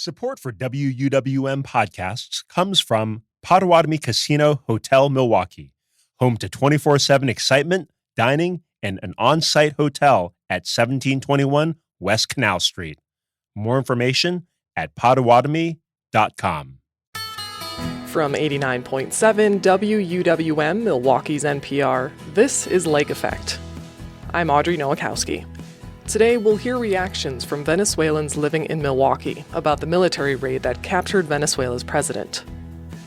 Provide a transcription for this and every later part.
Support for WUWM podcasts comes from Potawatomi Casino Hotel Milwaukee, home to 24/7 excitement, dining, and an on-site hotel at 1721 West Canal Street. More information at potawatomi.com. From 89.7 WUWM, Milwaukee's NPR, this is Lake Effect. I'm Audrey Nowakowski. Today, we'll hear reactions from Venezuelans living in Milwaukee about the military raid that captured Venezuela's president.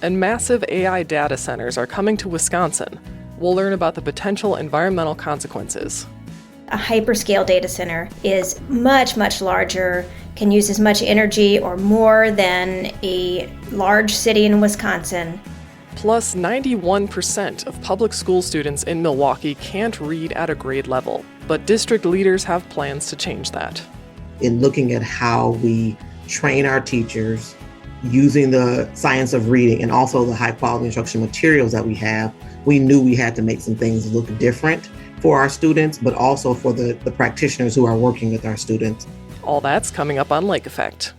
And massive AI data centers are coming to Wisconsin. We'll learn about the potential environmental consequences. A hyperscale data center is much, much larger, can use as much energy or more than a large city in Wisconsin. Plus, 91% of public school students in Milwaukee can't read at a grade level, but district leaders have plans to change that. In looking at how we train our teachers using the science of reading and also the high quality instruction materials that we have, we knew we had to make some things look different for our students, but also for the practitioners who are working with our students. All that's coming up on Lake Effect.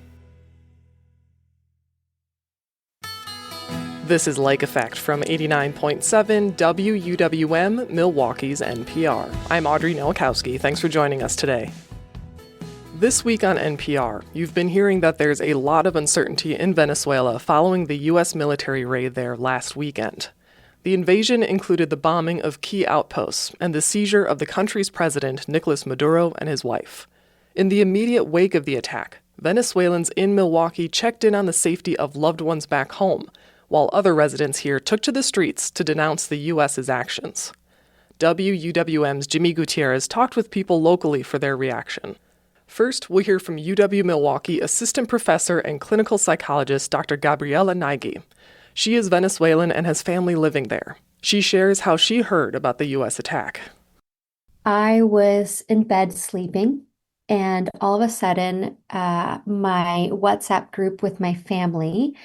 This is Lake Effect from 89.7 WUWM, Milwaukee's NPR. I'm Audrey Nowakowski. Thanks for joining us today. This week on NPR, you've been hearing that there's a lot of uncertainty in Venezuela following the U.S. military raid there last weekend. The invasion included the bombing of key outposts and the seizure of the country's president, Nicolas Maduro, and his wife. In the immediate wake of the attack, Venezuelans in Milwaukee checked in on the safety of loved ones back home, while other residents here took to the streets to denounce the U.S.'s actions. WUWM's Jimmy Gutierrez talked with people locally for their reaction. First, we'll hear from UW-Milwaukee assistant professor and clinical psychologist Dr. Gabriela Naigi. She is Venezuelan and has family living there. She shares how she heard about the U.S. attack. I was in bed sleeping, and all of a sudden, my WhatsApp group with my family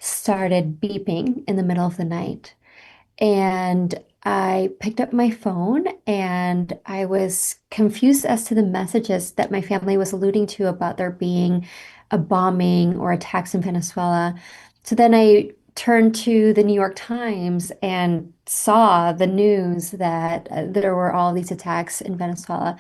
started beeping in the middle of the night. And I picked up my phone and I was confused as to the messages that my family was alluding to about there being a bombing or attacks in Venezuela. So then I turned to the New York Times and saw the news that there were all these attacks in Venezuela.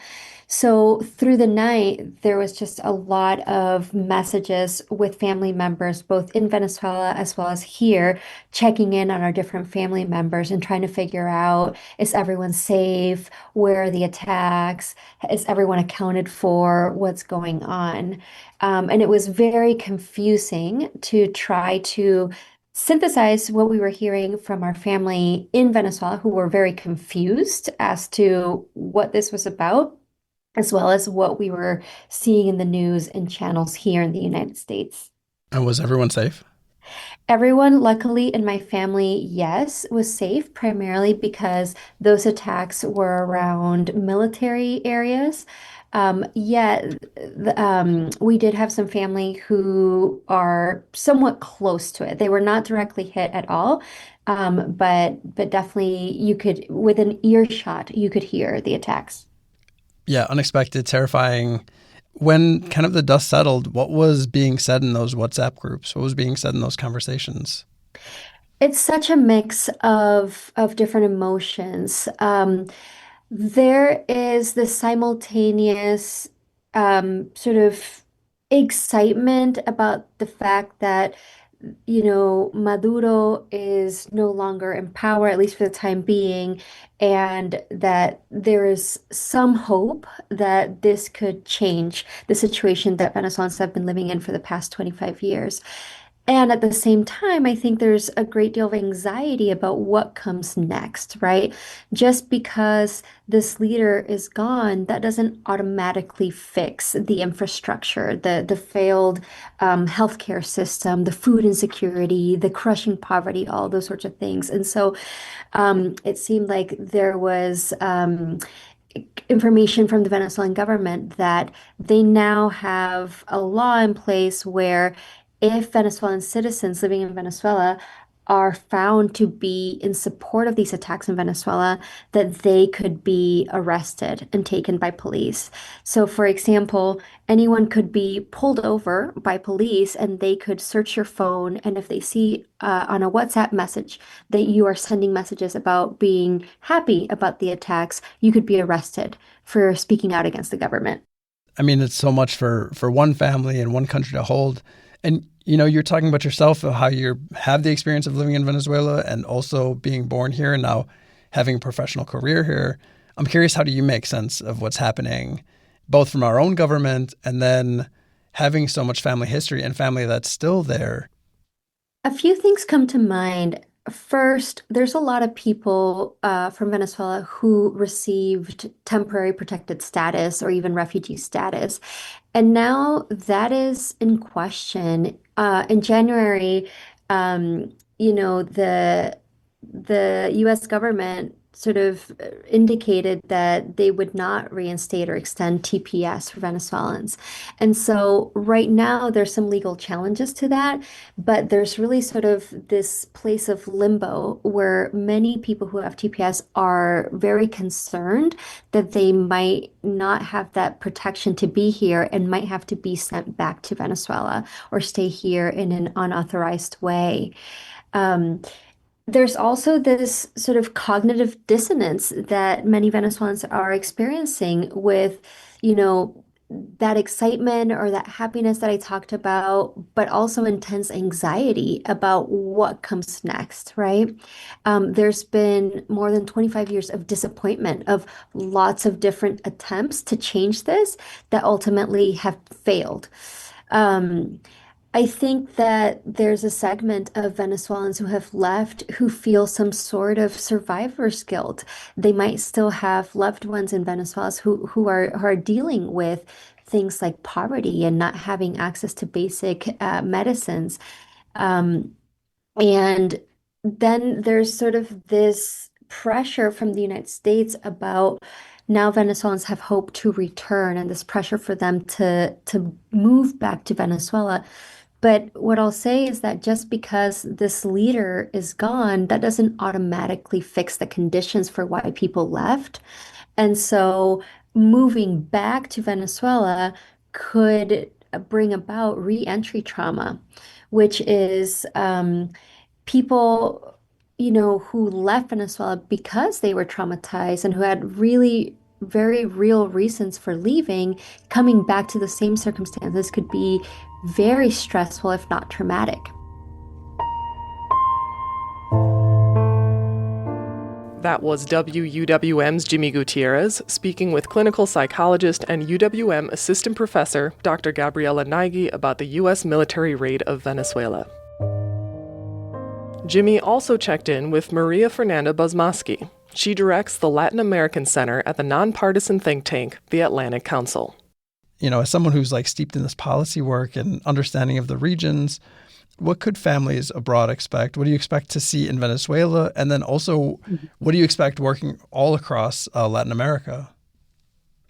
So through the night, there was just a lot of messages with family members, both in Venezuela as well as here, checking in on our different family members and trying to figure out, is everyone safe? Where are the attacks? Is everyone accounted for? What's going on? And it was very confusing to try to synthesize what we were hearing from our family in Venezuela, who were very confused as to what this was about, as well as what we were seeing in the news and channels here in the United States. And was everyone safe? Everyone, luckily, in my family, yes, was safe, primarily because those attacks were around military areas. Yet, we did have some family who are somewhat close to it. They were not directly hit at all, but definitely you could, within earshot, you could hear the attacks. Yeah, unexpected, terrifying. When kind of the dust settled, what was being said in those WhatsApp groups? What was being said in those conversations? It's such a mix of different emotions. There is the simultaneous sort of excitement about the fact that Maduro is no longer in power, at least for the time being, and that there is some hope that this could change the situation that Venezuelans have been living in for the past 25 years. And at the same time, I think there's a great deal of anxiety about what comes next, right? Just because this leader is gone, that doesn't automatically fix the infrastructure, the failed healthcare system, the food insecurity, the crushing poverty, all those sorts of things. And so it seemed like there was information from the Venezuelan government that they now have a law in place where if Venezuelan citizens living in Venezuela are found to be in support of these attacks in Venezuela, that they could be arrested and taken by police. So, for example, anyone could be pulled over by police and they could search your phone. And if they see on a WhatsApp message that you are sending messages about being happy about the attacks, you could be arrested for speaking out against the government. I mean, it's so much for one family and one country to hold. And, you're talking about yourself, of how you have the experience of living in Venezuela and also being born here and now having a professional career here. I'm curious, how do you make sense of what's happening, both from our own government and then having so much family history and family that's still there? A few things come to mind. First, there's a lot of people from Venezuela who received temporary protected status or even refugee status. And now that is in question. In January, the U.S. government sort of indicated that they would not reinstate or extend TPS for Venezuelans. And so right now there's some legal challenges to that, but there's really sort of this place of limbo where many people who have TPS are very concerned that they might not have that protection to be here and might have to be sent back to Venezuela or stay here in an unauthorized way. Um, there's also this sort of cognitive dissonance that many Venezuelans are experiencing with, you know, that excitement or that happiness that I talked about, but also intense anxiety about what comes next, right? There's been more than 25 years of disappointment of lots of different attempts to change this that ultimately have failed. Um, I think that there's a segment of Venezuelans who have left who feel some sort of survivor's guilt. They might still have loved ones in Venezuela who are dealing with things like poverty and not having access to basic medicines. Um, and then there's sort of this pressure from the United States about now Venezuelans have hope to return and this pressure for them to move back to Venezuela. But what I'll say is that just because this leader is gone, that doesn't automatically fix the conditions for why people left. And so moving back to Venezuela could bring about re-entry trauma, which is people, who left Venezuela because they were traumatized and who had really very real reasons for leaving, coming back to the same circumstances could be very stressful, if not traumatic. That was WUWM's Jimmy Gutierrez speaking with clinical psychologist and UWM assistant professor Dr. Gabriela Naigi about the U.S. military raid of Venezuela. Jimmy also checked in with Maria Fernanda Basmaski. She directs the Latin American Center at the nonpartisan think tank, the Atlantic Council. As someone who's steeped in this policy work and understanding of the regions, what could families abroad expect? What do you expect to see in Venezuela? And then also, what do you expect working all across Latin America?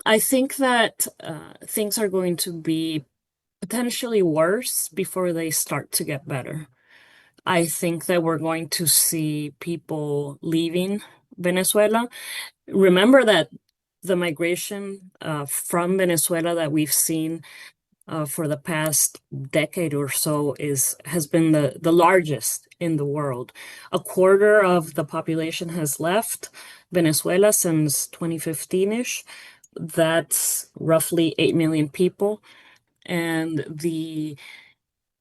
I think that things are going to be potentially worse before they start to get better. I think that we're going to see people leaving Venezuela. Remember that the migration from Venezuela that we've seen for the past decade or so has been the largest in the world. A quarter of the population has left Venezuela since 2015-ish. That's roughly 8 million people. And the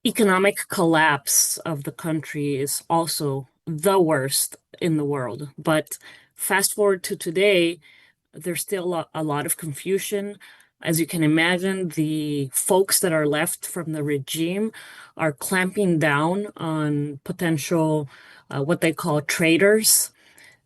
economic collapse of the country is also the worst in the world. But fast forward to today, there's still a lot of confusion. As you can imagine, the folks that are left from the regime are clamping down on potential, what they call traitors.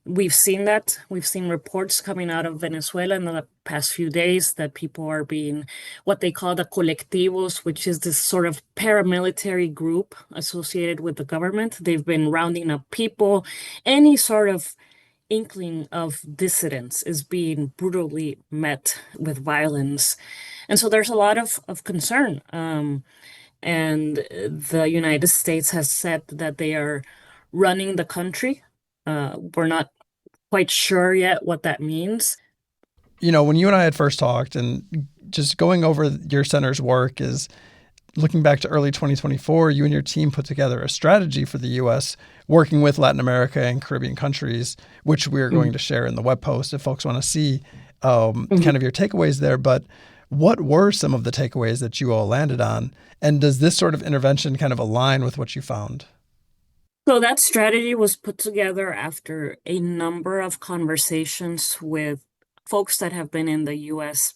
We've seen that. We've seen reports coming out of Venezuela in the past few days that people are being what they call the colectivos, which is this sort of paramilitary group associated with the government. They've been rounding up people. Any sort of inkling of dissidence is being brutally met with violence. And so there's a lot of concern. And the United States has said that they are running the country. We're not quite sure yet what that means. You know, when you and I had first talked, and just going over your center's work, is looking back to early 2024, you and your team put together a strategy for the U.S. working with Latin America and Caribbean countries, which we're going to share in the web post if folks want to see kind of your takeaways there. But what were some of the takeaways that you all landed on? And does this sort of intervention kind of align with what you found? So that strategy was put together after a number of conversations with folks that have been in the U.S.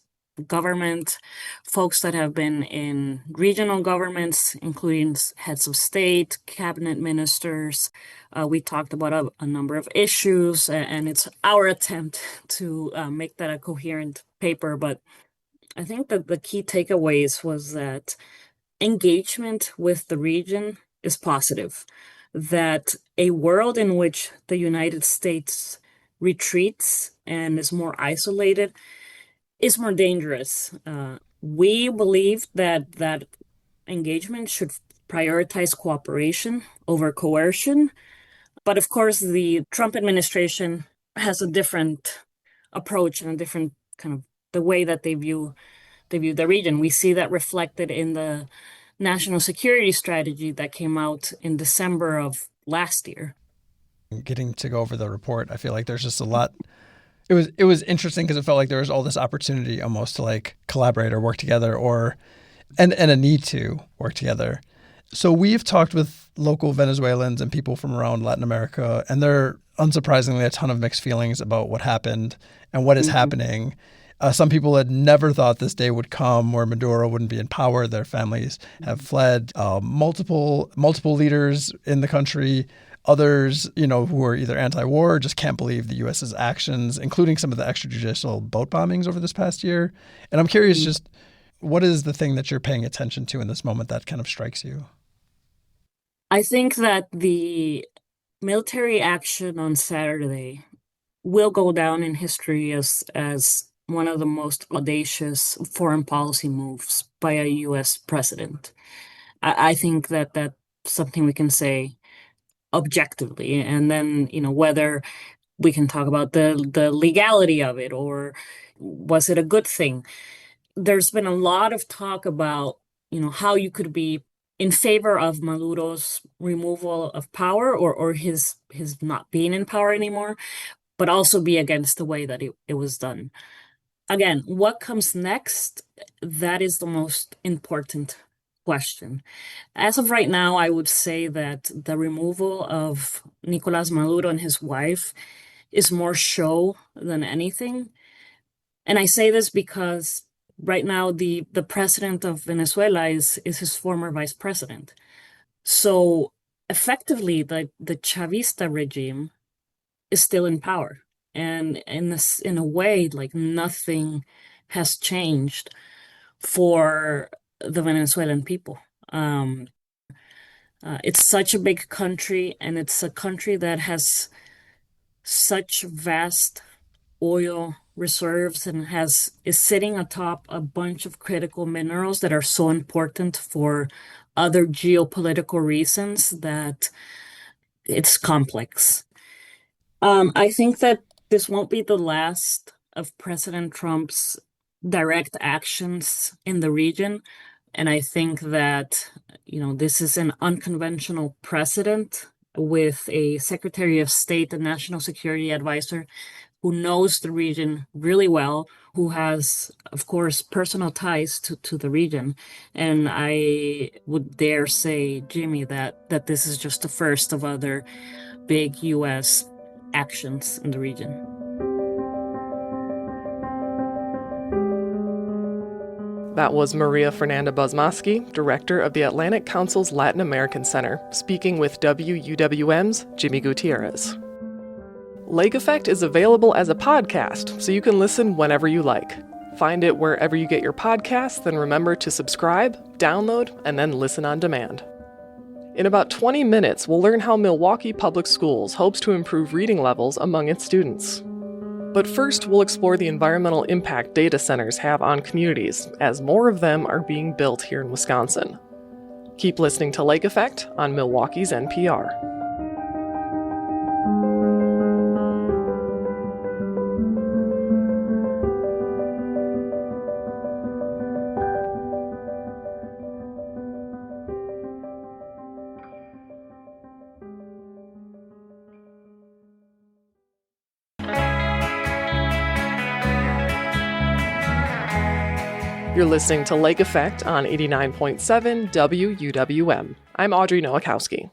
government, folks that have been in regional governments, including heads of state, cabinet ministers. We talked about a number of issues, and it's our attempt to make that a coherent paper. But I think that the key takeaways was that engagement with the region is positive, that a world in which the United States retreats and is more isolated is more dangerous. We believe that engagement should prioritize cooperation over coercion. But of course, the Trump administration has a different approach and a different kind of the way that they view the region. We see that reflected in the national security strategy that came out in December of last year. Getting to go over the report, I feel like there's just a lot. It was interesting because it felt like there was all this opportunity almost to like collaborate or work together, and a need to work together. So we've talked with local Venezuelans and people from around Latin America, and there are unsurprisingly a ton of mixed feelings about what happened and what is happening. Some people had never thought this day would come where Maduro wouldn't be in power. Their families have fled. Multiple leaders in the country. Others, who are either anti-war, just can't believe the U.S.'s actions, including some of the extrajudicial boat bombings over this past year. And I'm curious, just what is the thing that you're paying attention to in this moment that kind of strikes you? I think that the military action on Saturday will go down in history as one of the most audacious foreign policy moves by a U.S. president. I think that that's something we can say objectively. And then, whether we can talk about the legality of it or was it a good thing? There's been a lot of talk about, how you could be in favor of Maduro's removal of power or his not being in power anymore, but also be against the way that it was done. Again, what comes next? That is the most important question. As of right now, I would say that the removal of Nicolás Maduro and his wife is more show than anything. And I say this because right now the president of Venezuela is his former vice president. So effectively, the Chavista regime is still in power. And in a way, like nothing has changed for the Venezuelan people. It's such a big country, and it's a country that has such vast oil reserves and is sitting atop a bunch of critical minerals that are so important for other geopolitical reasons that it's complex. I think that this won't be the last of President Trump's direct actions in the region. And I think that, this is an unconventional precedent with a Secretary of State and National Security Advisor who knows the region really well, who has, of course, personal ties to the region. And I would dare say, Jimmy, that this is just the first of other big U.S. actions in the region. That was Maria Fernanda Buzmosky, director of the Atlantic Council's Latin American Center, speaking with WUWM's Jimmy Gutierrez. Lake Effect is available as a podcast, so you can listen whenever you like. Find it wherever you get your podcasts, then remember to subscribe, download, and then listen on demand. In about 20 minutes, we'll learn how Milwaukee Public Schools hopes to improve reading levels among its students. But first, we'll explore the environmental impact data centers have on communities, as more of them are being built here in Wisconsin. Keep listening to Lake Effect on Milwaukee's NPR. You're listening to Lake Effect on 89.7 WUWM. I'm Audrey Nowakowski.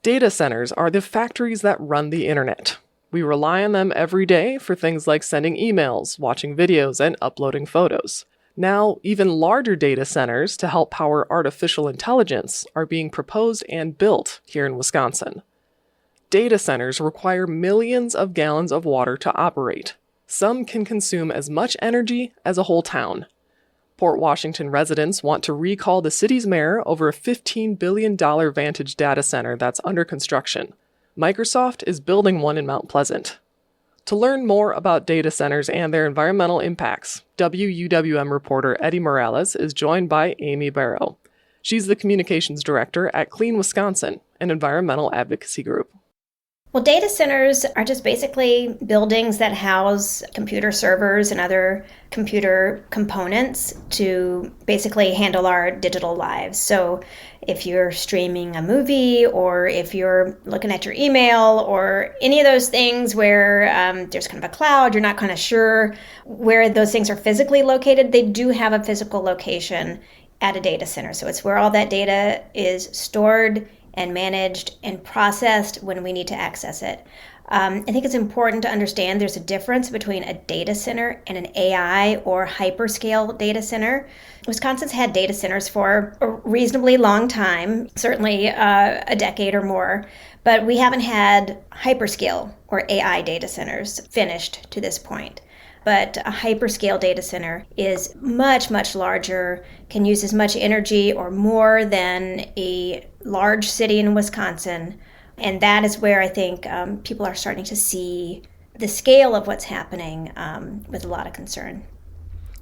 Data centers are the factories that run the internet. We rely on them every day for things like sending emails, watching videos, and uploading photos. Now, even larger data centers to help power artificial intelligence are being proposed and built here in Wisconsin. Data centers require millions of gallons of water to operate. Some can consume as much energy as a whole town. Port Washington residents want to recall the city's mayor over a $15 billion Vantage data center that's under construction. Microsoft is building one in Mount Pleasant. To learn more about data centers and their environmental impacts, WUWM reporter Eddie Morales is joined by Amy Barrow. She's the communications director at Clean Wisconsin, an environmental advocacy group. Well, data centers are just basically buildings that house computer servers and other computer components to basically handle our digital lives. So if you're streaming a movie or if you're looking at your email or any of those things where there's kind of a cloud, you're not kind of sure where those things are physically located, they do have a physical location at a data center. So it's where all that data is stored and managed and processed when we need to access it. I think it's important to understand there's a difference between a data center and an AI or hyperscale data center. Wisconsin's had data centers for a reasonably long time, certainly a decade or more, but we haven't had hyperscale or AI data centers finished to this point. But a hyperscale data center is much, much larger, can use as much energy or more than a large city in Wisconsin. And that is where I think people are starting to see the scale of what's happening with a lot of concern.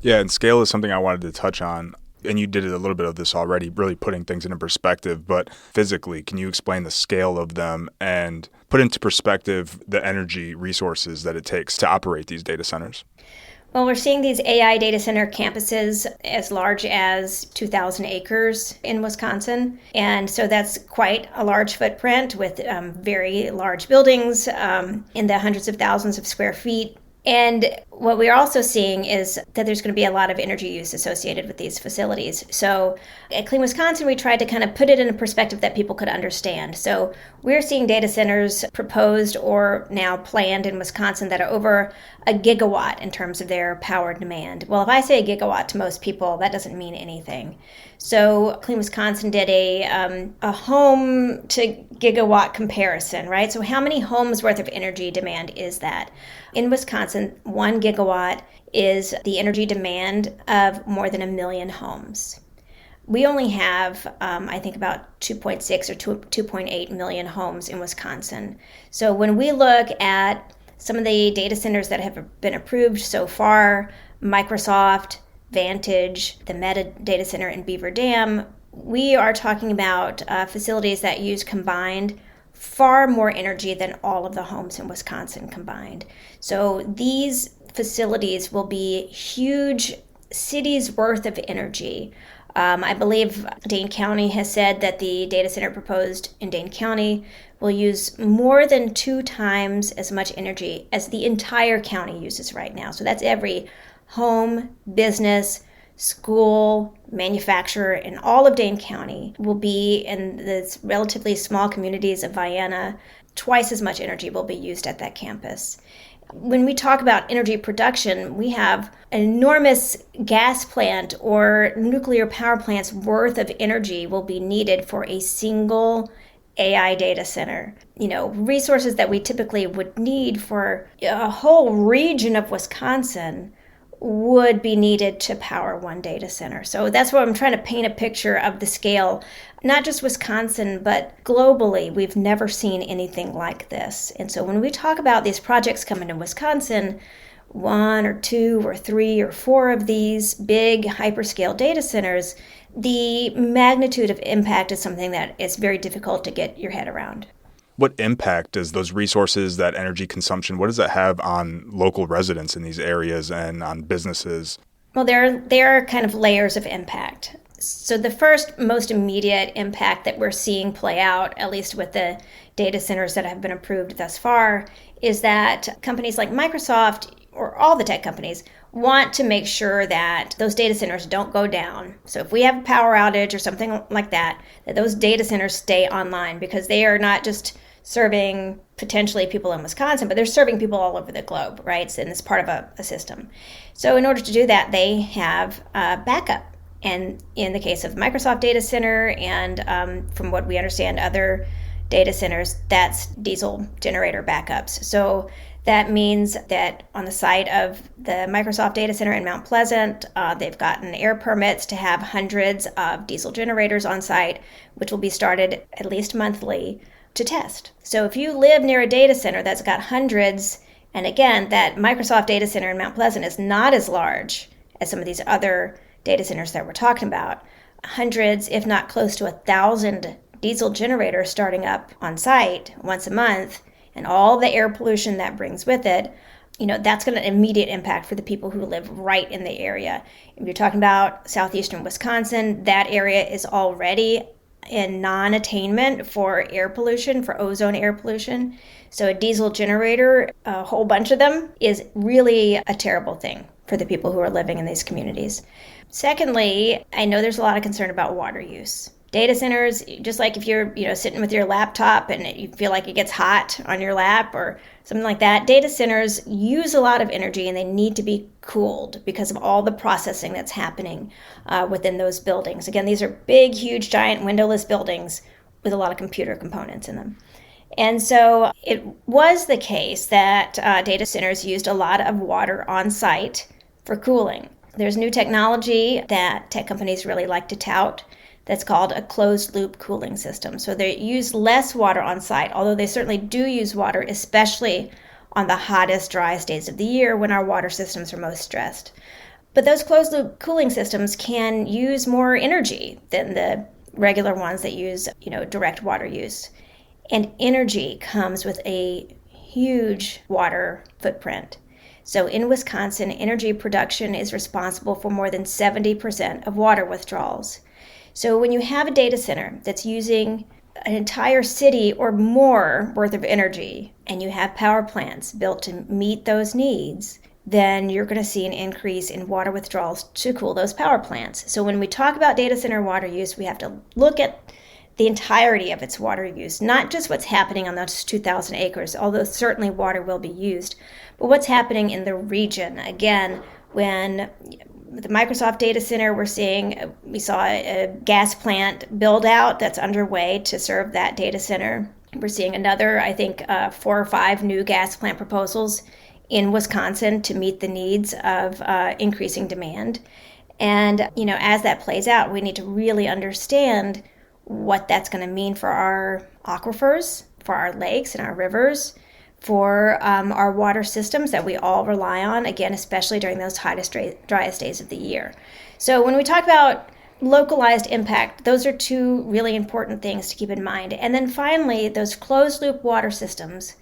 Yeah, and scale is something I wanted to touch on. And you did a little bit of this already, really putting things into perspective. But physically, can you explain the scale of them and put into perspective the energy resources that it takes to operate these data centers? Well, we're seeing these AI data center campuses as large as 2,000 acres in Wisconsin. And so that's quite a large footprint with very large buildings in the hundreds of thousands of square feet. And what we're also seeing is that there's going to be a lot of energy use associated with these facilities. So at Clean Wisconsin, we tried to kind of put it in a perspective that people could understand. So we're seeing data centers proposed or now planned in Wisconsin that are over a gigawatt in terms of their power demand. Well, if I say a gigawatt to most people, that doesn't mean anything. So Clean Wisconsin did a home to gigawatt comparison, right? So how many homes worth of energy demand is that? In Wisconsin, 1 gigawatt is the energy demand of more than 1 million homes. We only have, I think, about 2.6 or 2.8 million homes in Wisconsin. So when we look at some of the data centers that have been approved so far, Microsoft, Vantage, the Meta data center in Beaver Dam, we are talking about facilities that use combined far more energy than all of the homes in Wisconsin combined. So these facilities will be huge cities worth of energy. I believe Dane County has said that the data center proposed in Dane County will use more than 2 times as much energy as the entire county uses right now. So that's every home, business, school, manufacturer in all of Dane County will be in the relatively small communities of Vienna. Twice as much energy will be used at that campus. When we talk about energy production, we have an enormous gas plant or nuclear power plant's worth of energy will be needed for a single AI data center. You know, resources that we typically would need for a whole region of Wisconsin would be needed to power one data center. So that's what I'm trying to paint a picture of the scale, not just Wisconsin, but globally. We've never seen anything like this. And so when we talk about these projects coming to Wisconsin, 1 or 2 or 3 or 4 of these big hyperscale data centers, the magnitude of impact is something that is very difficult to get your head around. What impact does those resources, that energy consumption, what does that have on local residents in these areas and on businesses? Well, there are kind of layers of impact. So the first most immediate impact that we're seeing play out, at least with the data centers that have been approved thus far, is that companies like Microsoft or all the tech companies want to make sure that those data centers don't go down. So if we have a power outage or something like that, that those data centers stay online, because they are not just serving potentially people in Wisconsin, but they're serving people all over the globe, right? And it's part of a system. So in order to do that, they have backup. And in the case of Microsoft data center and from what we understand, other data centers, that's diesel generator backups. So that means that on the site of the Microsoft data center in Mount Pleasant, they've gotten air permits to have hundreds of diesel generators on site, which will be started at least monthly to test. So if you live near a data center that's got hundreds, and again, that Microsoft data center in Mount Pleasant is not as large as some of these other data centers that we're talking about, hundreds, if not close to 1,000 diesel generators starting up on site once a month, and all the air pollution that brings with it, that's going to immediate impact for the people who live right in the area. If you're talking about southeastern Wisconsin, that area is already in non-attainment for air pollution, for ozone air pollution. So a diesel generator, a whole bunch of them, is really a terrible thing for the people who are living in these communities. Secondly, I know there's a lot of concern about water use. Data centers, just like if you're sitting with your laptop and you feel like it gets hot on your lap or something like that, data centers use a lot of energy and they need to be cooled because of all the processing that's happening within those buildings. Again, these are big, huge, giant windowless buildings with a lot of computer components in them. And so it was the case that data centers used a lot of water on site for cooling. There's new technology that tech companies really like to tout that's called a closed-loop cooling system. So they use less water on site, although they certainly do use water, especially on the hottest, driest days of the year when our water systems are most stressed. But those closed-loop cooling systems can use more energy than the regular ones that use, direct water use. And energy comes with a huge water footprint. So in Wisconsin, energy production is responsible for more than 70% of water withdrawals. So when you have a data center that's using an entire city or more worth of energy, and you have power plants built to meet those needs, then you're going to see an increase in water withdrawals to cool those power plants. So when we talk about data center water use, we have to look at the entirety of its water use, not just what's happening on those 2,000 acres, although certainly water will be used, but what's happening in the region. Again, when the Microsoft data center, we saw a gas plant build out that's underway to serve that data center. We're seeing another, 4 or 5 new gas plant proposals in Wisconsin to meet the needs of increasing demand. And, as that plays out, we need to really understand what that's going to mean for our aquifers, for our lakes and our rivers, for our water systems that we all rely on, again, especially during those hottest, driest days of the year. So when we talk about localized impact, those are 2 really important things to keep in mind. And then finally, those closed-loop water systems,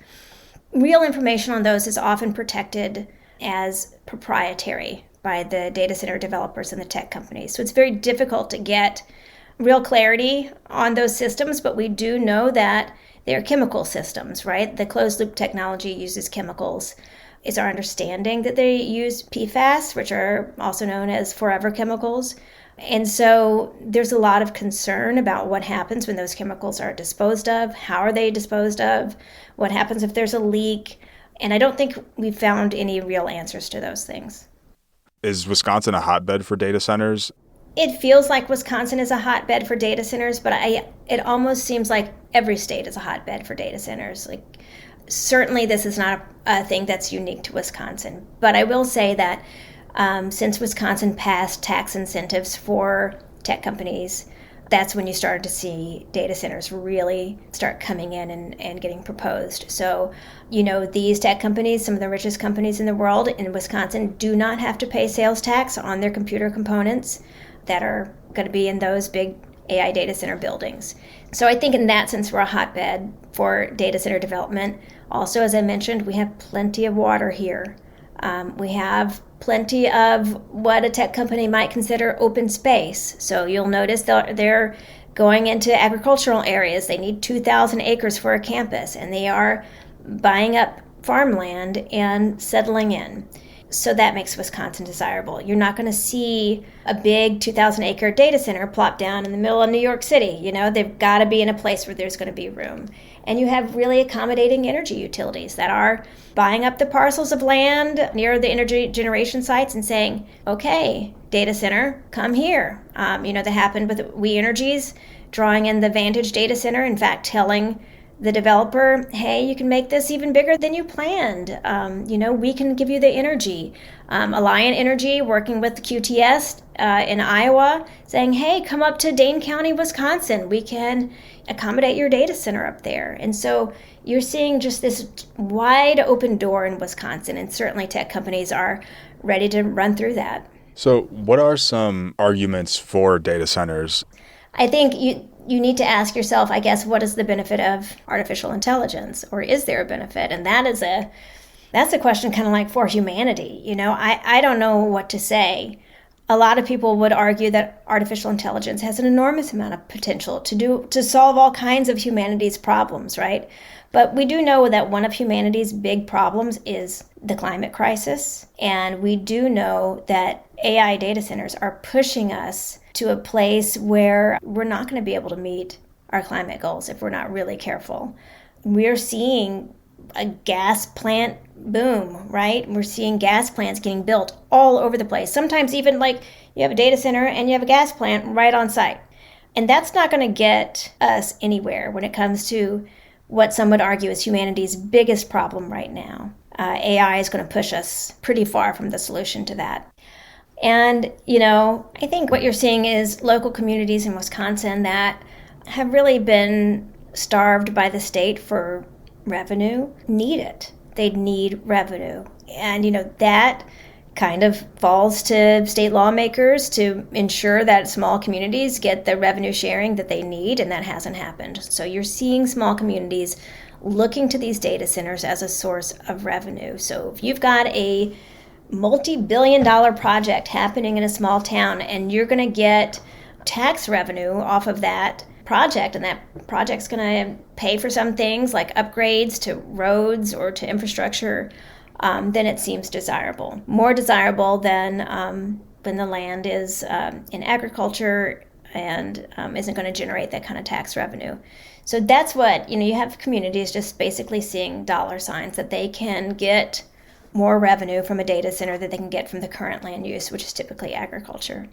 real information on those is often protected as proprietary by the data center developers and the tech companies. So it's very difficult to get real clarity on those systems, but we do know that they're chemical systems, right? The closed-loop technology uses chemicals. It's our understanding that they use PFAS, which are also known as forever chemicals. And so there's a lot of concern about what happens when those chemicals are disposed of. How are they disposed of? What happens if there's a leak? And I don't think we've found any real answers to those things. Is Wisconsin a hotbed for data centers? It feels like Wisconsin is a hotbed for data centers, but it almost seems like every state is a hotbed for data centers. Certainly this is not a thing that's unique to Wisconsin. But I will say that since Wisconsin passed tax incentives for tech companies, that's when you started to see data centers really start coming in and getting proposed. So, these tech companies, some of the richest companies in the world in Wisconsin, do not have to pay sales tax on their computer components that are going to be in those big AI data center buildings. So I think in that sense, we're a hotbed for data center development. Also, as I mentioned, we have plenty of water here. We have plenty of what a tech company might consider open space. So you'll notice they're going into agricultural areas. They need 2,000 acres for a campus, and they are buying up farmland and settling in. So that makes Wisconsin desirable. You're not going to see a big 2,000 acre data center plop down in the middle of New York City. They've got to be in a place where there's going to be room. And you have really accommodating energy utilities that are buying up the parcels of land near the energy generation sites and saying, okay, data center, come here. That happened with We Energies, drawing in the Vantage data center, in fact, telling the developer, hey, you can make this even bigger than you planned. We can give you the energy. Alliant Energy working with the QTS in Iowa saying, hey, come up to Dane County, Wisconsin. We can accommodate your data center up there. And so you're seeing just this wide open door in Wisconsin, and certainly tech companies are ready to run through that. So what are some arguments for data centers? I think you need to ask yourself, I guess, what is the benefit of artificial intelligence, or is there a benefit? And that's a question kind of like for humanity. I don't know what to say. A lot of people would argue that artificial intelligence has an enormous amount of potential to solve all kinds of humanity's problems, right? But we do know that one of humanity's big problems is the climate crisis. And we do know that AI data centers are pushing us to a place where we're not going to be able to meet our climate goals if we're not really careful. We're seeing a gas plant boom, right? We're seeing gas plants getting built all over the place. Sometimes even like you have a data center and you have a gas plant right on site. And that's not going to get us anywhere when it comes to what some would argue is humanity's biggest problem right now. AI is going to push us pretty far from the solution to that. And, I think what you're seeing is local communities in Wisconsin that have really been starved by the state for revenue need it. They need revenue. And, that kind of falls to state lawmakers to ensure that small communities get the revenue sharing that they need, and that hasn't happened. So you're seeing small communities looking to these data centers as a source of revenue. So if you've got a multi-billion-dollar project happening in a small town and you're going to get tax revenue off of that project, and that project's going to pay for some things like upgrades to roads or to infrastructure, then it seems desirable. More desirable than when the land is in agriculture and isn't going to generate that kind of tax revenue. So that's what, you have communities just basically seeing dollar signs that they can get more revenue from a data center that they can get from the current land use, which is typically agriculture.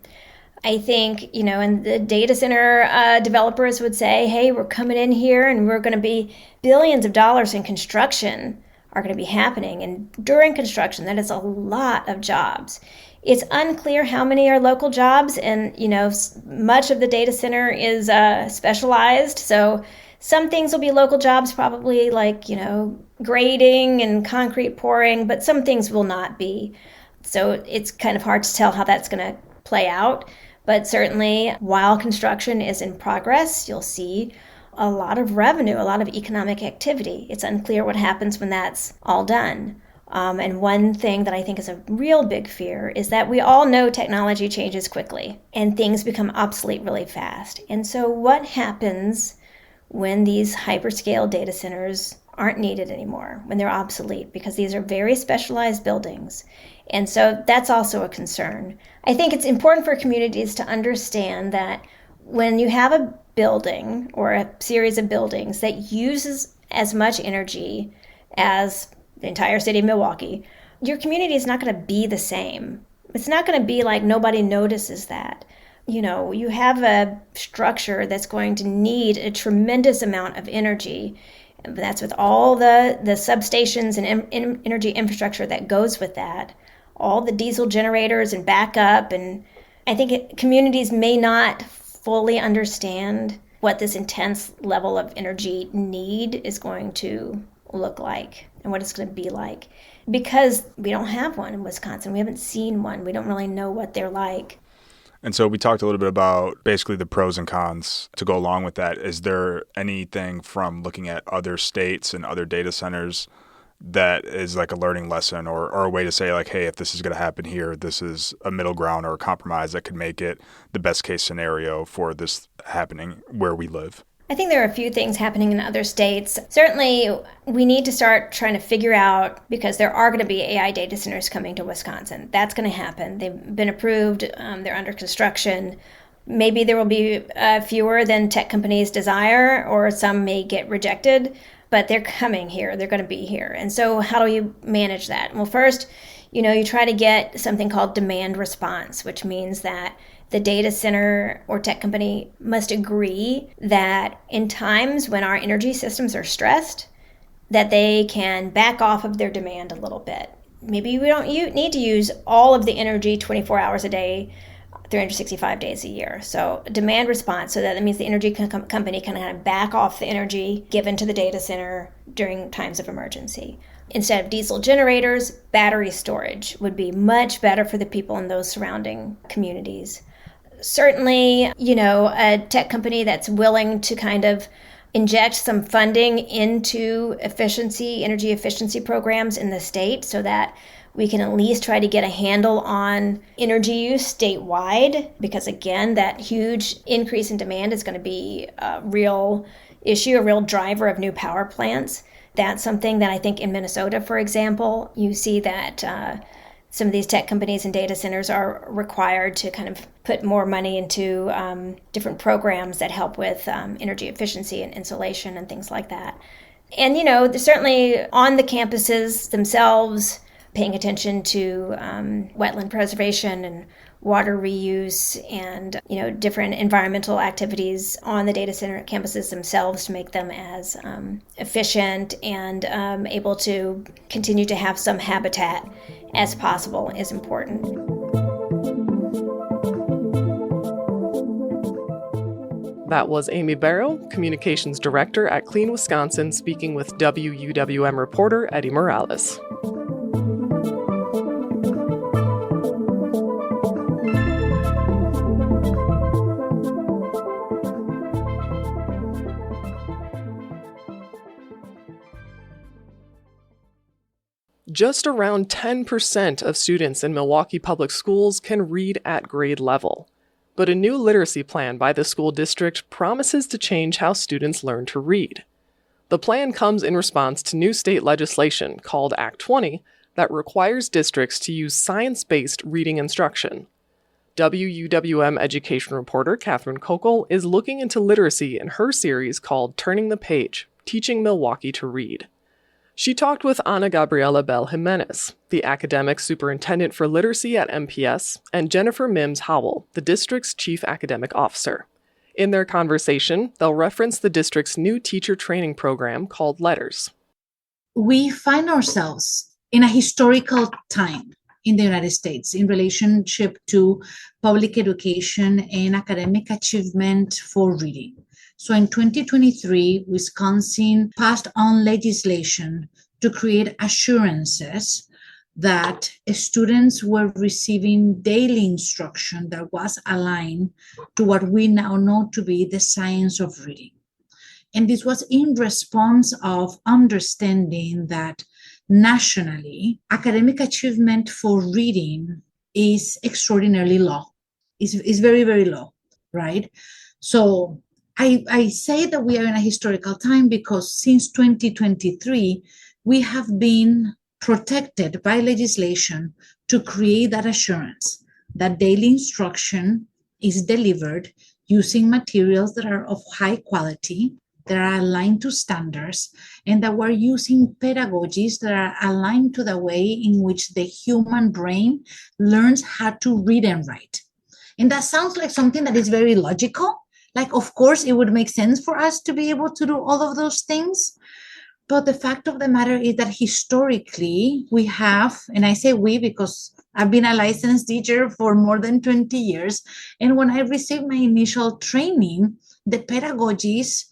I think, and the data center developers would say, hey, we're coming in here and we're going to be billions of dollars in construction are going to be happening. And during construction, that is a lot of jobs. It's unclear how many are local jobs, and, much of the data center is specialized. So some things will be local jobs, probably like, grading and concrete pouring, but some things will not be. So it's kind of hard to tell how that's going to play out. But certainly, while construction is in progress, you'll see a lot of revenue, a lot of economic activity. It's unclear what happens when that's all done. And one thing that I think is a real big fear is that we all know technology changes quickly and things become obsolete really fast. And so what happens when these hyperscale data centers aren't needed anymore, when they're obsolete? Because these are very specialized buildings. And so that's also a concern. I think it's important for communities to understand that when you have a building or a series of buildings that uses as much energy as the entire city of Milwaukee, your community is not going to be the same. It's not going to be like nobody notices that. You have a structure that's going to need a tremendous amount of energy. And that's with all the substations and energy infrastructure that goes with that, all the diesel generators and backup. And I think communities may not fully understand what this intense level of energy need is going to look like and what it's going to be like, because we don't have one in Wisconsin. We haven't seen one. We don't really know what they're like. And so we talked a little bit about basically the pros and cons to go along with that. Is there anything from looking at other states and other data centers that is like a learning lesson or a way to say like, hey, if this is going to happen here, this is a middle ground or a compromise that could make it the best case scenario for this happening where we live? I think there are a few things happening in other states. Certainly, we need to start trying to figure out, because there are going to be AI data centers coming to Wisconsin. That's going to happen. They've been approved. They're under construction. Maybe there will be fewer than tech companies desire, or some may get rejected, but they're coming here. They're going to be here. And so how do you manage that? Well, first, you try to get something called demand response, which means that the data center or tech company must agree that in times when our energy systems are stressed, that they can back off of their demand a little bit. Maybe we don't need to use all of the energy 24 hours a day, 365 days a year. So demand response, so that means the energy company can kind of back off the energy given to the data center during times of emergency. Instead of diesel generators, battery storage would be much better for the people in those surrounding communities. Certainly, a tech company that's willing to kind of inject some funding into energy efficiency programs in the state, so that we can at least try to get a handle on energy use statewide, because again, that huge increase in demand is going to be a real issue, a real driver of new power plants. That's something that I think in Minnesota, for example, you see that some of these tech companies and data centers are required to kind of put more money into different programs that help with energy efficiency and insulation and things like that. And, certainly on the campuses themselves, paying attention to wetland preservation and water reuse and, different environmental activities on the data center campuses themselves to make them as efficient and able to continue to have some habitat as possible is important. That was Amy Barrow, Communications Director at Clean Wisconsin, speaking with WUWM reporter Eddie Morales. Just around 10% of students in Milwaukee public schools can read at grade level. But a new literacy plan by the school district promises to change how students learn to read. The plan comes in response to new state legislation called Act 20 that requires districts to use science-based reading instruction. WUWM education reporter Catherine Kokel is looking into literacy in her series called Turning the Page, Teaching Milwaukee to Read. She talked with Ana Gabriela Bell Jimenez, the academic superintendent for literacy at MPS, and Jennifer Mims Howell, the district's chief academic officer. In their conversation, they'll reference the district's new teacher training program called Letters. We find ourselves in a historical time in the United States in relationship to public education and academic achievement for reading. So in 2023, Wisconsin passed on legislation to create assurances that students were receiving daily instruction that was aligned to what we now know to be the science of reading. And this was in response of understanding that nationally, academic achievement for reading is extraordinarily low. It's very, very low, right? So I say that we are in a historical time because since 2023, we have been protected by legislation to create that assurance that daily instruction is delivered using materials that are of high quality, that are aligned to standards, and that we're using pedagogies that are aligned to the way in which the human brain learns how to read and write. And that sounds like something that is very logical. Like, of course, it would make sense for us to be able to do all of those things. But the fact of the matter is that historically we have, and I say we because I've been a licensed teacher for more than 20 years. And when I received my initial training, the pedagogies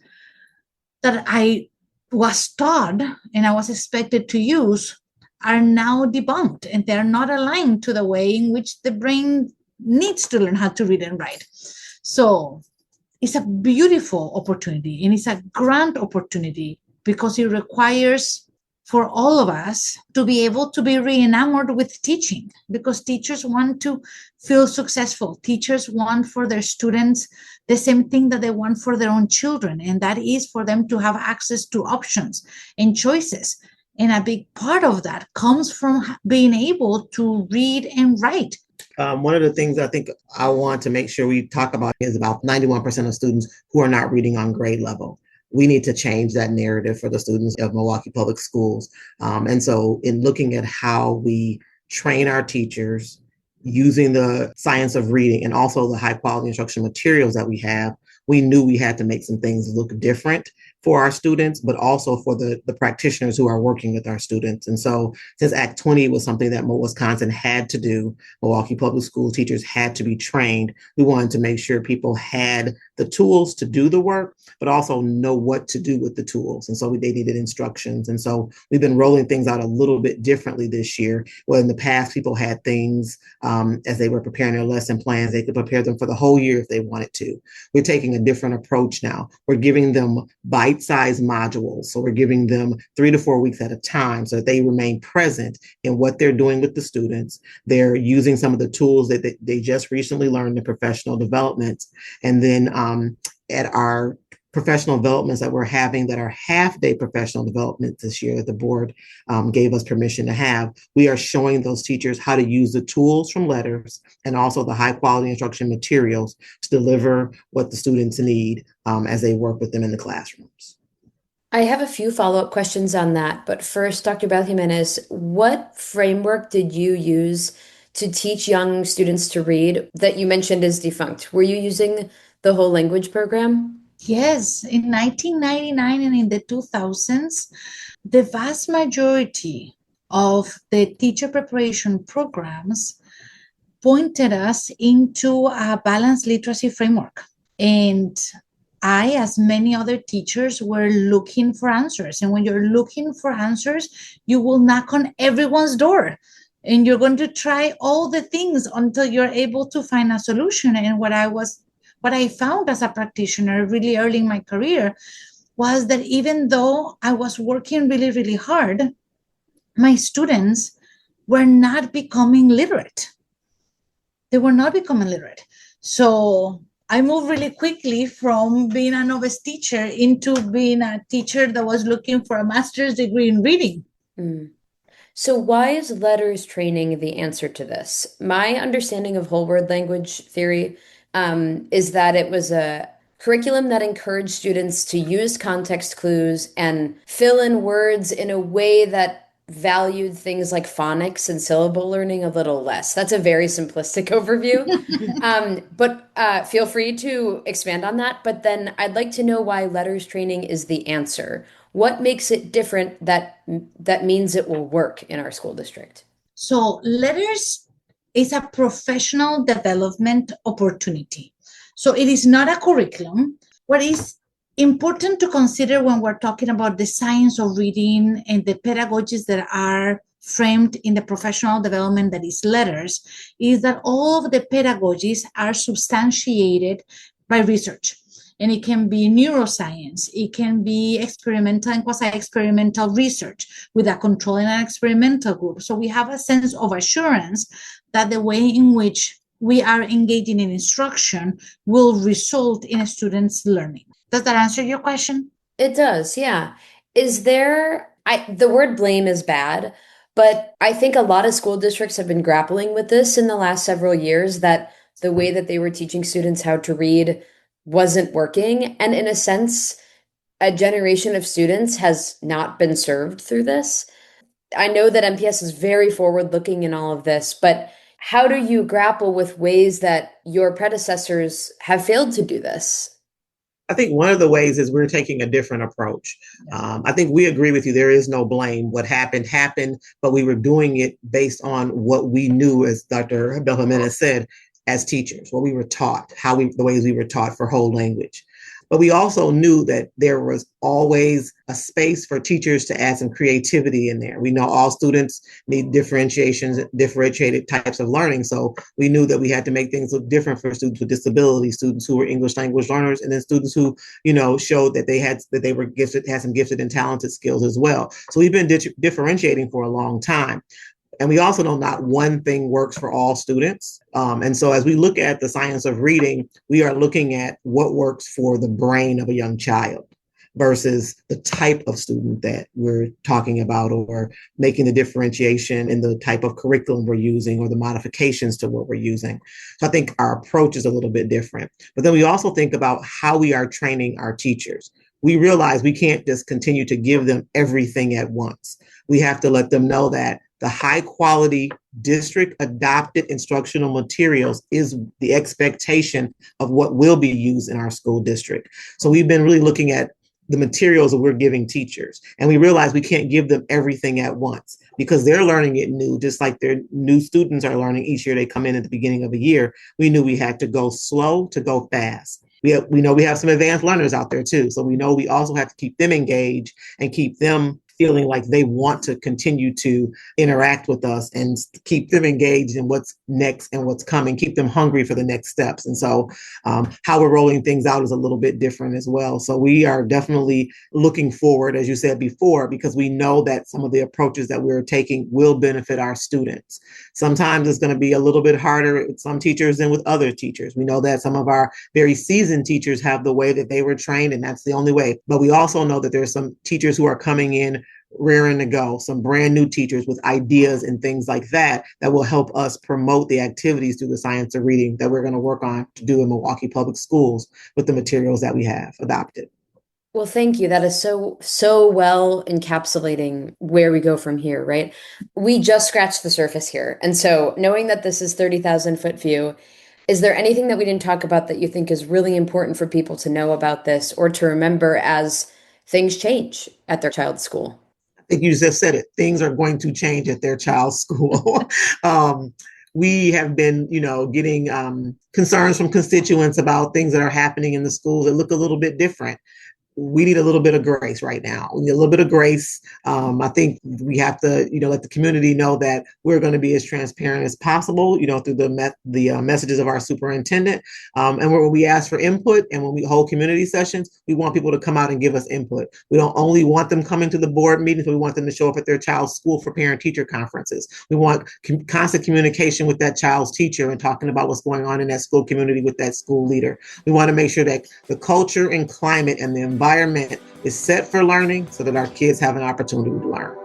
that I was taught and I was expected to use are now debunked, and they're not aligned to the way in which the brain needs to learn how to read and write. So it's a beautiful opportunity, and it's a grand opportunity because it requires for all of us to be able to be re-enamored with teaching, because teachers want to feel successful. Teachers want for their students the same thing that they want for their own children, and that is for them to have access to options and choices. And a big part of that comes from being able to read and write. One of the things I think I want to make sure we talk about is about 91% of students who are not reading on grade level. We need to change that narrative for the students of Milwaukee Public Schools. And so in looking at how we train our teachers using the science of reading and also the high quality instruction materials that we have, we knew we had to make some things look different for our students, but also for the practitioners who are working with our students. And so since Act 20 was something that Wisconsin had to do, Milwaukee Public School teachers had to be trained, we wanted to make sure people had the tools to do the work, but also know what to do with the tools. And so they needed instructions. And so we've been rolling things out a little bit differently this year. Well, in the past, people had things as they were preparing their lesson plans, they could prepare them for the whole year if they wanted to. We're taking a different approach now. We're giving them bite-sized modules. So we're giving them 3 to 4 weeks at a time so that they remain present in what they're doing with the students. They're using some of the tools that they just recently learned in professional development. And then at our professional developments that we're having that are half-day professional development this year that the board gave us permission to have, we are showing those teachers how to use the tools from letters and also the high-quality instruction materials to deliver what the students need as they work with them in the classrooms. I have a few follow-up questions on that, but first, Dr. Beth Jimenez, what framework did you use to teach young students to read that you mentioned is defunct? Were you using the whole language program? Yes, in 1999 and in the 2000s, the vast majority of the teacher preparation programs pointed us into a balanced literacy framework. And I, as many other teachers, were looking for answers. And when you're looking for answers, you will knock on everyone's door. And you're going to try all the things until you're able to find a solution. And what I found as a practitioner really early in my career was that even though I was working really, really hard, my students were not becoming literate. They were not becoming literate. So I moved really quickly from being a novice teacher into being a teacher that was looking for a master's degree in reading. So why is letters training the answer to this? My understanding of whole word language theory is that it was a curriculum that encouraged students to use context clues and fill in words in a way that valued things like phonics and syllable learning a little less. That's a very simplistic overview, but feel free to expand on that. But then I'd like to know why letters training is the answer. What makes it different that means it will work in our school district? So letters is a professional development opportunity. So it is not a curriculum. What is important to consider when we're talking about the science of reading and the pedagogies that are framed in the professional development that is letters is that all of the pedagogies are substantiated by research. And it can be neuroscience, it can be experimental and quasi-experimental research with a control and an experimental group. So we have a sense of assurance that the way in which we are engaging in instruction will result in a student's learning. Does that answer your question? It does, yeah. Is there, the word blame is bad, but I think a lot of school districts have been grappling with this in the last several years, that the way that they were teaching students how to read wasn't working. And in a sense, a generation of students has not been served through this. I know that MPS is very forward-looking in all of this, but how do you grapple with ways that your predecessors have failed to do this? I think one of the ways is we're taking a different approach. I think we agree with you. There is no blame. What happened, but we were doing it based on what we knew, as Dr. Beth Jimenez said, as teachers, what we were taught, the ways we were taught for whole language. But we also knew that there was always a space for teachers to add some creativity in there. We know all students need differentiated types of learning. So we knew that we had to make things look different for students with disabilities, students who were English language learners, and then students who, showed that they were gifted, had some gifted and talented skills as well. So we've been differentiating for a long time. And we also know not one thing works for all students. And so as we look at the science of reading, we are looking at what works for the brain of a young child versus the type of student that we're talking about, or making the differentiation in the type of curriculum we're using or the modifications to what we're using. So I think our approach is a little bit different. But then we also think about how we are training our teachers. We realize we can't just continue to give them everything at once. We have to let them know that the high quality district adopted instructional materials is the expectation of what will be used in our school district. So we've been really looking at the materials that we're giving teachers. And we realize we can't give them everything at once because they're learning it new, just like their new students are learning each year they come in at the beginning of the year. We knew we had to go slow to go fast. We know we have some advanced learners out there too. So we know we also have to keep them engaged and keep them feeling like they want to continue to interact with us and keep them engaged in what's next and what's coming, keep them hungry for the next steps. And so how we're rolling things out is a little bit different as well. So we are definitely looking forward, as you said before, because we know that some of the approaches that we're taking will benefit our students. Sometimes it's going to be a little bit harder with some teachers than with other teachers. We know that some of our very seasoned teachers have the way that they were trained, and that's the only way. But we also know that there's some teachers who are coming in raring to go, some brand new teachers with ideas and things like that will help us promote the activities through the science of reading that we're going to work on to do in Milwaukee Public Schools with the materials that we have adopted. Well, thank you. That is so well encapsulating where we go from here, right? We just scratched the surface here. And so knowing that this is 30,000 foot view, is there anything that we didn't talk about that you think is really important for people to know about this or to remember as things change at their child's school? I think you just said it. Things are going to change at their child's school. We have been, getting concerns from constituents about things that are happening in the schools that look a little bit different. We need a little bit of grace right now. We need a little bit of grace. I think we have to, let the community know that we're going to be as transparent as possible, through the messages of our superintendent. And when we ask for input and when we hold community sessions, we want people to come out and give us input. We don't only want them coming to the board meetings, but we want them to show up at their child's school for parent-teacher conferences. We want constant communication with that child's teacher and talking about what's going on in that school community with that school leader. We want to make sure that the culture and climate and the environment is set for learning so that our kids have an opportunity to learn.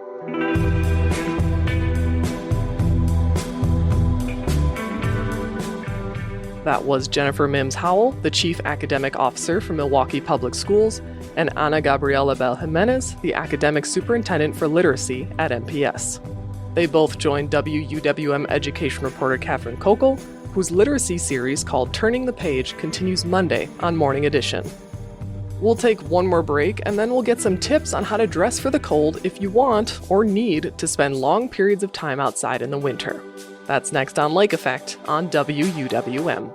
That was Jennifer Mims Howell, the Chief Academic Officer for Milwaukee Public Schools, and Ana Gabriela Bell Jimenez, the Academic Superintendent for Literacy at MPS. They both joined WUWM education reporter Catherine Kokel, whose literacy series called Turning the Page continues Monday on Morning Edition. We'll take one more break, and then we'll get some tips on how to dress for the cold if you want or need to spend long periods of time outside in the winter. That's next on Lake Effect on WUWM.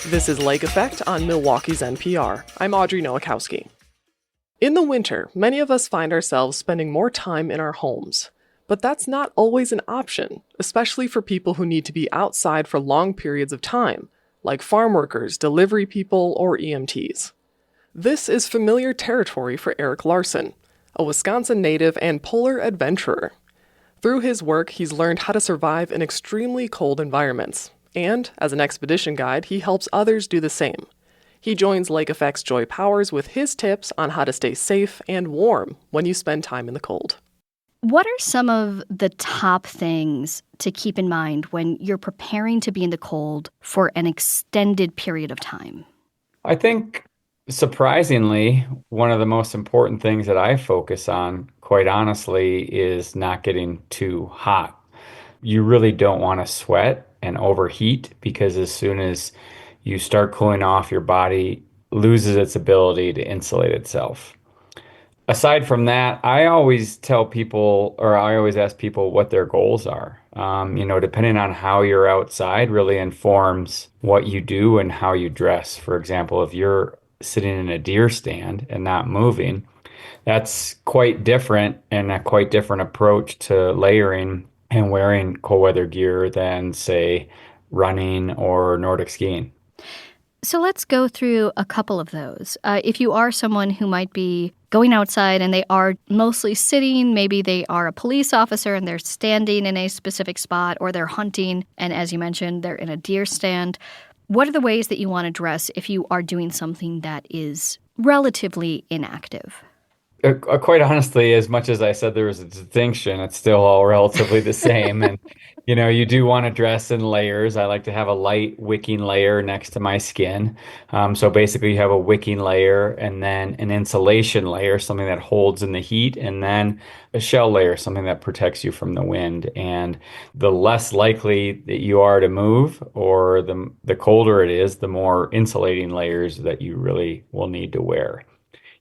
This is Lake Effect on Milwaukee's NPR. I'm Audrey Nowakowski. In the winter, many of us find ourselves spending more time in our homes. But that's not always an option, especially for people who need to be outside for long periods of time, like farm workers, delivery people, or EMTs. This is familiar territory for Eric Larson, a Wisconsin native and polar adventurer. Through his work, he's learned how to survive in extremely cold environments. And, as an expedition guide, he helps others do the same. He joins Lake Effect's Joy Powers with his tips on how to stay safe and warm when you spend time in the cold. What are some of the top things to keep in mind when you're preparing to be in the cold for an extended period of time? I think, surprisingly, one of the most important things that I focus on, quite honestly, is not getting too hot. You really don't want to sweat and overheat because as soon as you start cooling off, your body loses its ability to insulate itself. Aside from that, I always tell people, or I always ask people what their goals are. Depending on how you're outside really informs what you do and how you dress. For example, if you're sitting in a deer stand and not moving, that's quite different and a quite different approach to layering and wearing cold weather gear than, say, running or Nordic skiing. So let's go through a couple of those. If you are someone who might be going outside and they are mostly sitting, maybe they are a police officer and they're standing in a specific spot, or they're hunting, and as you mentioned, they're in a deer stand. What are the ways that you want to dress if you are doing something that is relatively inactive? Quite honestly, as much as I said there was a distinction, it's still all relatively the same. And, you do want to dress in layers. I like to have a light wicking layer next to my skin. So basically, you have a wicking layer and then an insulation layer, something that holds in the heat, and then a shell layer, something that protects you from the wind. And the less likely that you are to move, or the colder it is, the more insulating layers that you really will need to wear.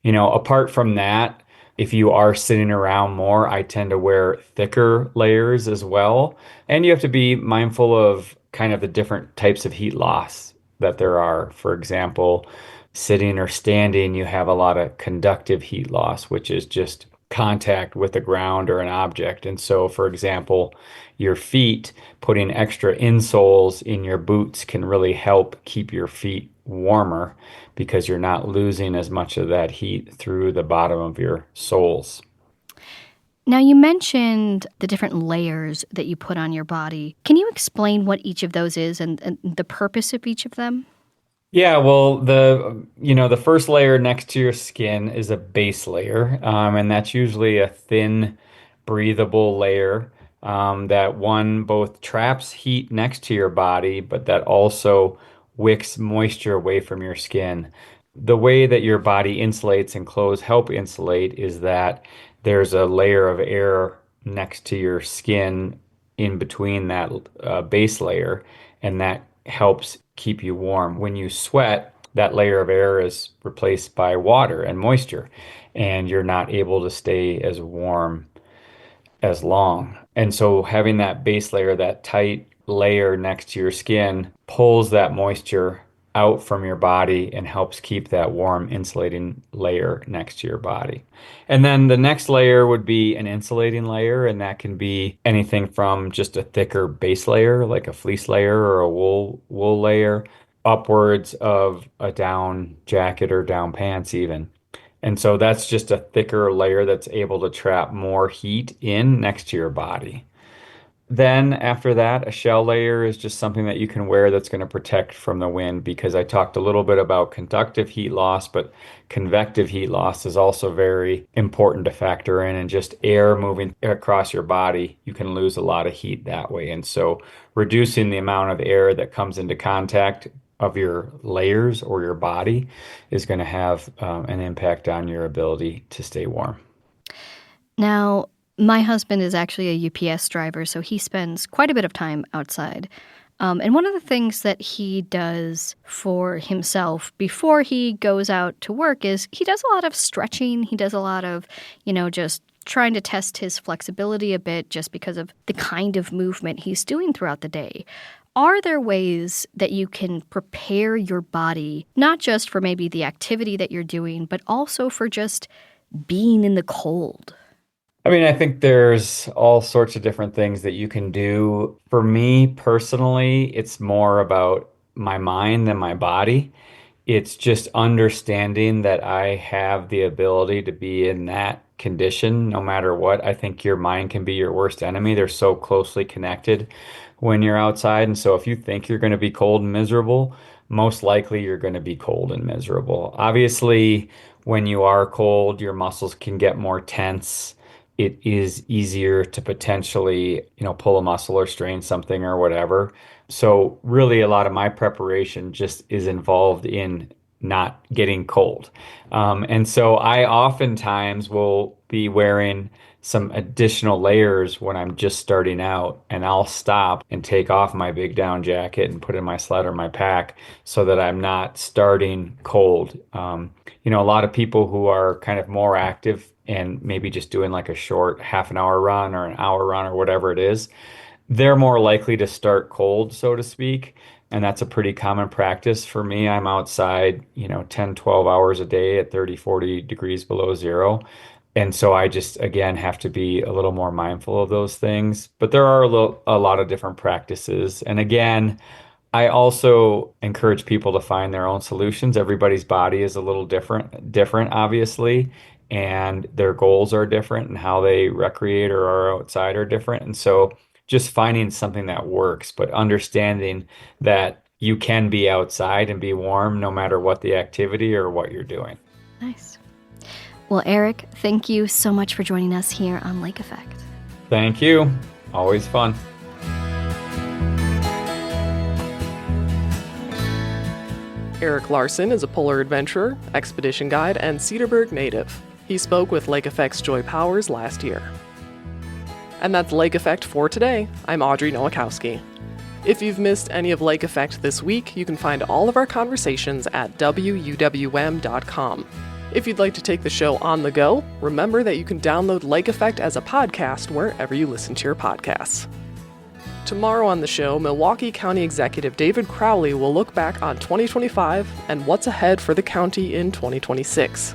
Apart from that, if you are sitting around more, I tend to wear thicker layers as well. And you have to be mindful of kind of the different types of heat loss that there are. For example, sitting or standing, you have a lot of conductive heat loss, which is just contact with the ground or an object. And so, for example, your feet, putting extra insoles in your boots can really help keep your feet warmer because you're not losing as much of that heat through the bottom of your soles. Now, you mentioned the different layers that you put on your body. Can you explain what each of those is and the purpose of each of them? Yeah, well, the first layer next to your skin is a base layer, and that's usually a thin, breathable layer that one both traps heat next to your body, but that also wicks moisture away from your skin. The way that your body insulates and clothes help insulate is that there's a layer of air next to your skin in between that base layer, and that helps keep you warm. When you sweat, that layer of air is replaced by water and moisture, and you're not able to stay as warm as long. And so having that base layer, that tight layer next to your skin, pulls that moisture out from your body and helps keep that warm insulating layer next to your body. And then the next layer would be an insulating layer, and that can be anything from just a thicker base layer, like a fleece layer or a wool layer, upwards of a down jacket or down pants even. And so that's just a thicker layer that's able to trap more heat in next to your body. Then after that, a shell layer is just something that you can wear that's going to protect from the wind, because I talked a little bit about conductive heat loss, but convective heat loss is also very important to factor in. And just air moving across your body, you can lose a lot of heat that way. And so reducing the amount of air that comes into contact of your layers or your body is going to have an impact on your ability to stay warm. Now, my husband is actually a UPS driver, so he spends quite a bit of time outside. And one of the things that he does for himself before he goes out to work is he does a lot of stretching. He does a lot of, just trying to test his flexibility a bit just because of the kind of movement he's doing throughout the day. Are there ways that you can prepare your body, not just for maybe the activity that you're doing, but also for just being in the cold? I mean, I think there's all sorts of different things that you can do. For me personally, it's more about my mind than my body. It's just understanding that I have the ability to be in that condition no matter what. I think your mind can be your worst enemy. They're so closely connected when you're outside. And so if you think you're going to be cold and miserable, most likely you're going to be cold and miserable. Obviously, when you are cold, your muscles can get more tense. It is easier to potentially, pull a muscle or strain something or whatever. So really a lot of my preparation just is involved in not getting cold. And so I oftentimes will be wearing some additional layers when I'm just starting out, and I'll stop and take off my big down jacket and put in my sled or my pack so that I'm not starting cold. A lot of people who are kind of more active and maybe just doing like a short half an hour run or an hour run or whatever it is, they're more likely to start cold, so to speak. And that's a pretty common practice for me. I'm outside, 10, 12 hours a day at 30, 40 degrees below zero. And so I just, again, have to be a little more mindful of those things. But there are a lot of different practices. And again, I also encourage people to find their own solutions. Everybody's body is a little different, obviously, and their goals are different and how they recreate or are outside are different. And so just finding something that works, but understanding that you can be outside and be warm no matter what the activity or what you're doing. Nice. Well, Eric, thank you so much for joining us here on Lake Effect. Thank you. Always fun. Eric Larson is a polar adventurer, expedition guide, and Cedarburg native. He spoke with Lake Effect's Joy Powers last year. And that's Lake Effect for today. I'm Audrey Nowakowski. If you've missed any of Lake Effect this week, you can find all of our conversations at wuwm.com. If you'd like to take the show on the go, remember that you can download Lake Effect as a podcast wherever you listen to your podcasts. Tomorrow on the show, Milwaukee County Executive David Crowley will look back on 2025 and what's ahead for the county in 2026.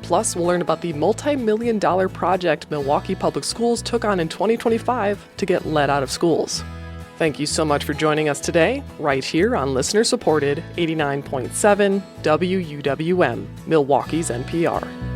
Plus, we'll learn about the multi-million-dollar project Milwaukee Public Schools took on in 2025 to get lead out of schools. Thank you so much for joining us today, right here on listener-supported 89.7 WUWM, Milwaukee's NPR.